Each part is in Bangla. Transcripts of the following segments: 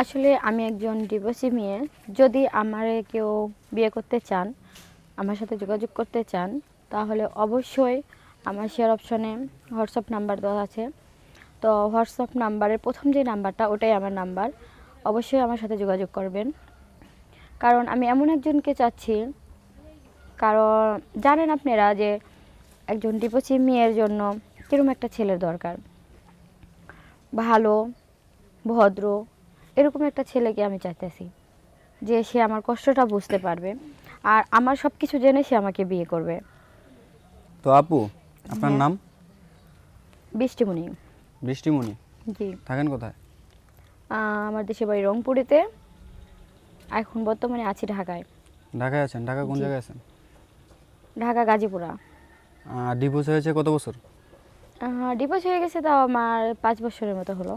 আসলে আমি একজন ডিভোর্সি মেয়ে। যদি আমারে কেউ বিয়ে করতে চান, আমার সাথে যোগাযোগ করতে চান, তাহলে অবশ্যই আমার শেয়ার অপশনে হোয়াটসঅ্যাপ নাম্বার দেওয়া আছে। তো হোয়াটসঅ্যাপ নাম্বারের প্রথম যে নাম্বারটা ওটাই আমার নাম্বার। অবশ্যই আমার সাথে যোগাযোগ করবেন, কারণ আমি এমন একজনকে চাচ্ছি। কারণ জানেন আপনারা যে একজন ডিভোর্সি মেয়ের জন্য কিরকম একটা ছেলের দরকার, ভালো, ভদ্র, এরকম একটা ছেলেকে আমি চাইতেছি, যে সে আমার কষ্টটা বুঝতে পারবে আর আমার সব কিছু জেনে সে আমাকে বিয়ে করবে। তো আপু, আপনার হ্যাঁ। নাম? বৃষ্টিমণি। বৃষ্টিমণি। জি। থাকেন কোথায়? আমার দেশের বাড়ি রংপুরেতে, এখন বর্তমানে আছি ঢাকায়। ঢাকায় আছেন? ঢাকা কোন জি। জায়গায় আছেন? ঢাকা গাজীপুরা। ডিভোর্স হয়েছে কত বছর? ডিভোর্স হয়ে গেছে তাও আমার 5 বছরের মতো হলো।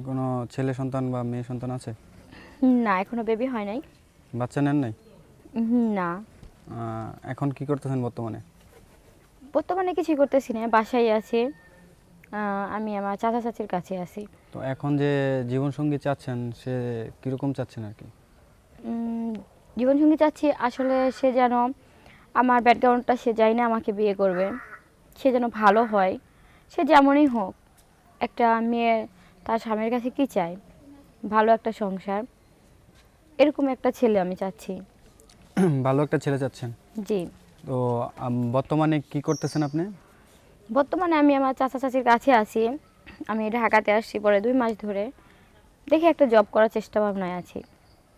কোনো ছেলে সন্তান বা মেয়ে সন্তান আছে? না, এখনো বেবি হয় নাই। বাচ্চা নেন নাই? না, এখন কি করতেছেন বর্তমানে? বর্তমানে কিছুই করতেছি না, বাসায় আছি। আমি আমার চাচা চাচির কাছে আছি। তো এখন যে জীবনসঙ্গী চাচ্ছেন সে কীরকম চাচ্ছেন আর কি? জীবনসঙ্গী চাচ্ছি আসলে সে যেন আমার ব্যাকগ্রাউন্ডটা সে যায় না আমাকে বিয়ে করবে, সে যেন ভালো হয়। সে যেমনই হোক, একটা মেয়ে তার স্বামীর কাছে কি চায়? ভালো একটা সংসার, এরকম একটা ছেলে আমি চাচ্ছি। ভালো একটা ছেলে চাচ্ছেন। জি। তো বর্তমানে কি করতেছেন আপনি? বর্তমানে আমি আমার চাচা চাচির কাছে আছি। আমি ঢাকাতে আসছি পরে 2 মাস ধরে। দেখি একটা জব করার চেষ্টা ভাবনায় আছি।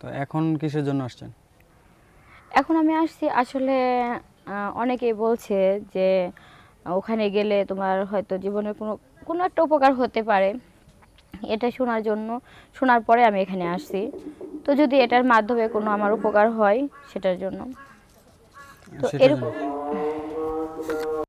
তো এখন কিসের জন্য আসছেন? এখন আমি আসছি আসলে, অনেকেই বলছে যে ওখানে গেলে তোমার হয়তো জীবনের কোনো কোনো একটা উপকার হতে পারে। এটা শোনার জন্য, শোনার পরে আমি এখানে আসছি। তো যদি এটার মাধ্যমে কোনো আমার উপকার হয় সেটার জন্য। তো সেটার এরকম জন্য